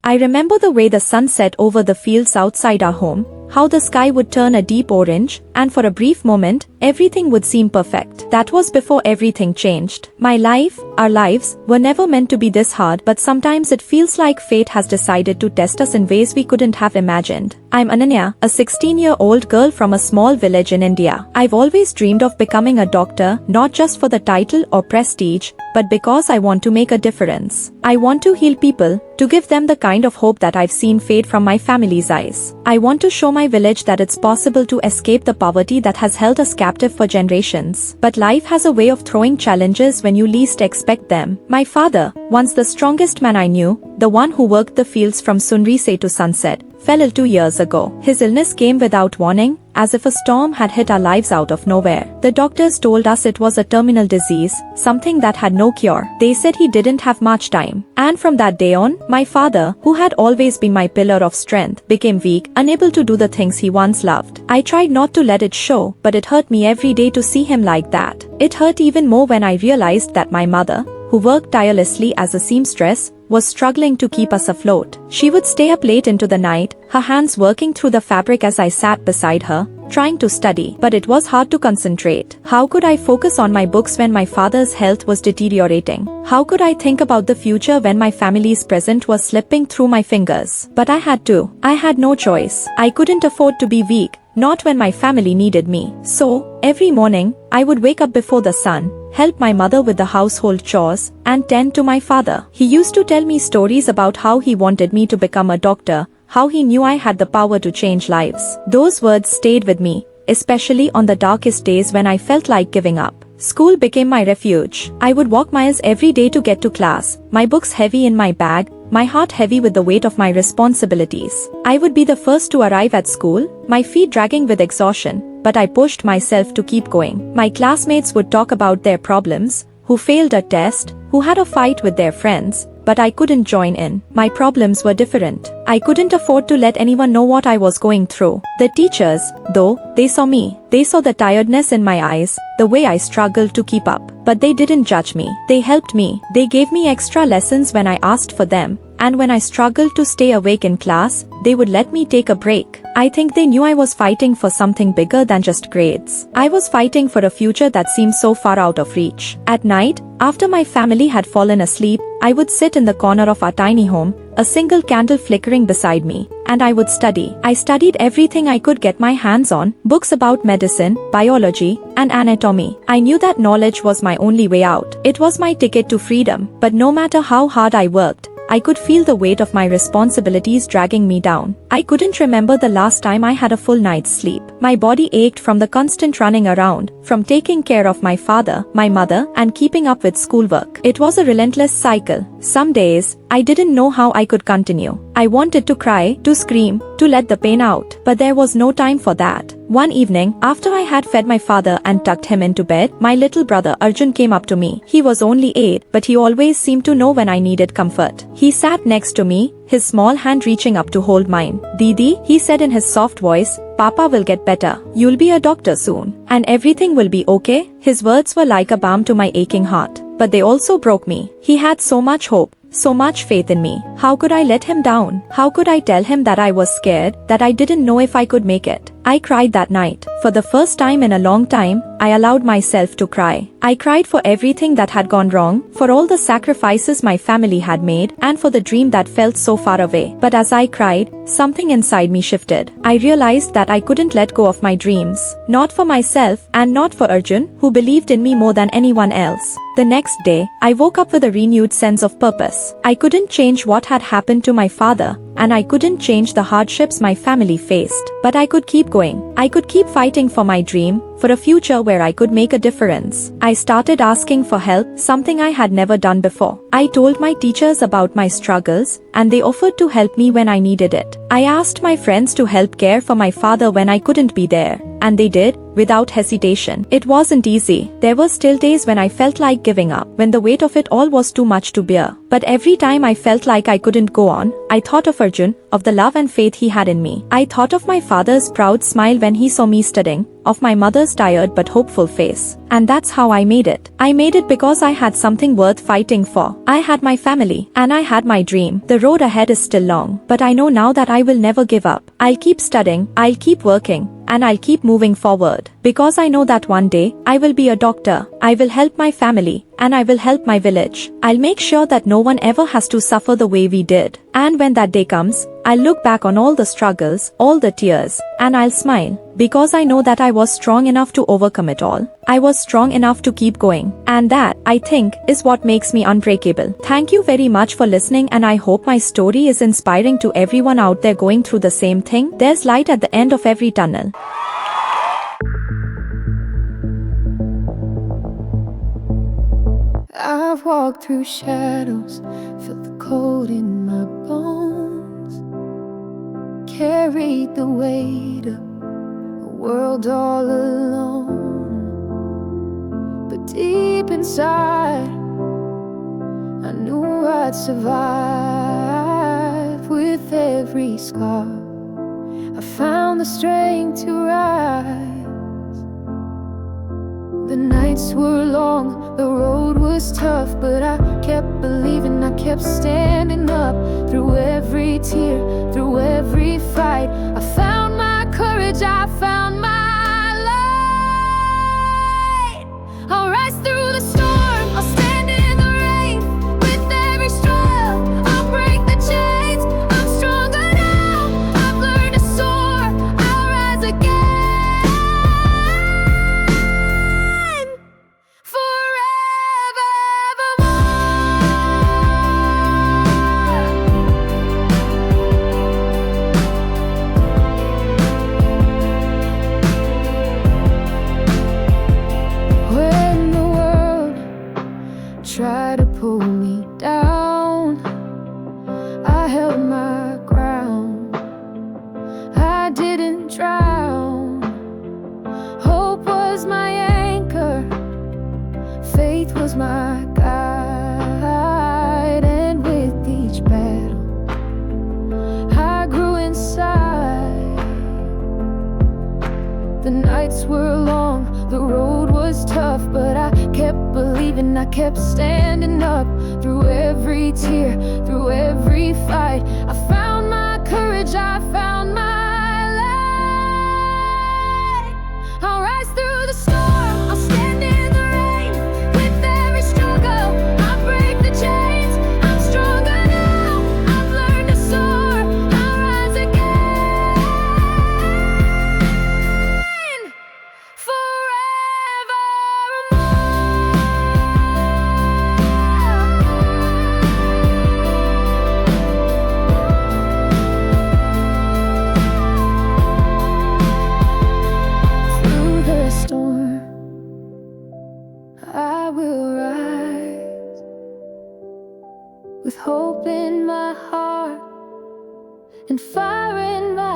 I remember the way the sun set over the fields outside our home, how the sky would turn a deep orange, and for a brief moment, everything would seem perfect. That was before everything changed. My life, our lives, were never meant to be this hard, but sometimes it feels like fate has decided to test us in ways we couldn't have imagined. I'm Ananya, a 16-year-old girl from a small village in India. I've always dreamed of becoming a doctor, not just for the title or prestige, but because I want to make a difference. I want to heal people, to give them the kind of hope that I've seen fade from my family's eyes. I want to show my village that it's possible to escape the poverty that has held us captive for generations. But life has a way of throwing challenges when you least expect them. My father, once the strongest man I knew, the one who worked the fields from sunrise to sunset, fell ill 2 years ago. His illness came without warning, as if a storm had hit our lives out of nowhere. The doctors told us it was a terminal disease, something that had no cure. They said he didn't have much time. And from that day on, my father, who had always been my pillar of strength, became weak, unable to do the things he once loved. I tried not to let it show, but it hurt me every day to see him like that. It hurt even more when I realized that my mother, who worked tirelessly as a seamstress, was struggling to keep us afloat. She would stay up late into the night, her hands working through the fabric as I sat beside her, trying to study. But it was hard to concentrate. How could I focus on my books when my father's health was deteriorating? How could I think about the future when my family's present was slipping through my fingers? But I had to. I had no choice. I couldn't afford to be weak, not when my family needed me. So, every morning, I would wake up before the sun, help my mother with the household chores, and tend to my father. He used to tell me stories about how he wanted me to become a doctor, how he knew I had the power to change lives. Those words stayed with me, especially on the darkest days when I felt like giving up. School became my refuge. I would walk miles every day to get to class, my books heavy in my bag, my heart heavy with the weight of my responsibilities. I would be the first to arrive at school, my feet dragging with exhaustion, but I pushed myself to keep going. My classmates would talk about their problems, who failed a test, who had a fight with their friends, but I couldn't join in. My problems were different. I couldn't afford to let anyone know what I was going through. The teachers, though, they saw me. They saw the tiredness in my eyes, the way I struggled to keep up. But they didn't judge me. They helped me. They gave me extra lessons when I asked for them, and when I struggled to stay awake in class, they would let me take a break. I think they knew I was fighting for something bigger than just grades. I was fighting for a future that seemed so far out of reach. At night, after my family had fallen asleep, I would sit in the corner of our tiny home, a single candle flickering beside me, and I would study. I studied everything I could get my hands on, books about medicine, biology, and anatomy. I knew that knowledge was my only way out. It was my ticket to freedom. But no matter how hard I worked, I could feel the weight of my responsibilities dragging me down. I couldn't remember the last time I had a full night's sleep. My body ached from the constant running around, from taking care of my father, my mother, and keeping up with schoolwork. It was a relentless cycle. Some days, I didn't know how I could continue. I wanted to cry, to scream, to let the pain out. But there was no time for that. One evening, after I had fed my father and tucked him into bed, my little brother Arjun came up to me. He was only 8, but he always seemed to know when I needed comfort. He sat next to me, his small hand reaching up to hold mine. "Didi," he said in his soft voice, "Papa will get better. You'll be a doctor soon. And everything will be okay." His words were like a balm to my aching heart. But they also broke me. He had so much hope, so much faith in me. How could I let him down? How could I tell him that I was scared, that I didn't know if I could make it? I cried that night. For the first time in a long time, I allowed myself to cry. I cried for everything that had gone wrong, for all the sacrifices my family had made, and for the dream that felt so far away. But as I cried, something inside me shifted. I realized that I couldn't let go of my dreams. Not for myself, and not for Arjun, who believed in me more than anyone else. The next day, I woke up with a renewed sense of purpose. I couldn't change what had happened to my father, and I couldn't change the hardships my family faced. But I could keep going. I could keep fighting for my dream, for a future where I could make a difference. I started asking for help, something I had never done before. I told my teachers about my struggles, and they offered to help me when I needed it. I asked my friends to help care for my father when I couldn't be there, and they did, without hesitation. It wasn't easy. There were still days when I felt like giving up, when the weight of it all was too much to bear. But every time I felt like I couldn't go on, I thought of Arjun, of the love and faith he had in me. I thought of my father's proud smile when he saw me studying, of my mother's tired but hopeful face. And that's how I made it. I made it because I had something worth fighting for. I had my family, and I had my dream. The road ahead is still long, but I know now that I will never give up. I'll keep studying, I'll keep working, and I'll keep moving forward. Because I know that one day, I will be a doctor, I will help my family, and I will help my village. I'll make sure that no one ever has to suffer the way we did. And when that day comes, I'll look back on all the struggles, all the tears, and I'll smile. Because I know that I was strong enough to overcome it all. I was strong enough to keep going. And that, I think, is what makes me unbreakable. Thank you very much for listening, and I hope my story is inspiring to everyone out there going through the same thing. There's light at the end of every tunnel. I've walked through shadows, felt the cold in my bones, carried the weight of a world all alone. But deep inside, I knew I'd survive. With every scar, I found the strength to rise. The nights were long, the road was tough, but I kept believing, I kept standing up. Through every tear, through every fight, I found my courage, I found my light. I'll rise through the storm, I'll stand in the rain. With every struggle, I'll break the chains. I'm stronger now, I've learned to soar, I'll rise again. Try to pull me down, I held my ground. I didn't drown. Hope was my anchor, faith was my guide. And with each battle, I grew inside. The nights were long, the road was tough, but I kept believing, I kept standing up. Through every tear, through every fight, I found my courage, I found my light. I'll rise through the storm, I'll stand in the rain. With every struggle, I'll break the chains. I'm stronger now, I've learned to soar, I'll rise again. I will rise with hope in my heart and fire in my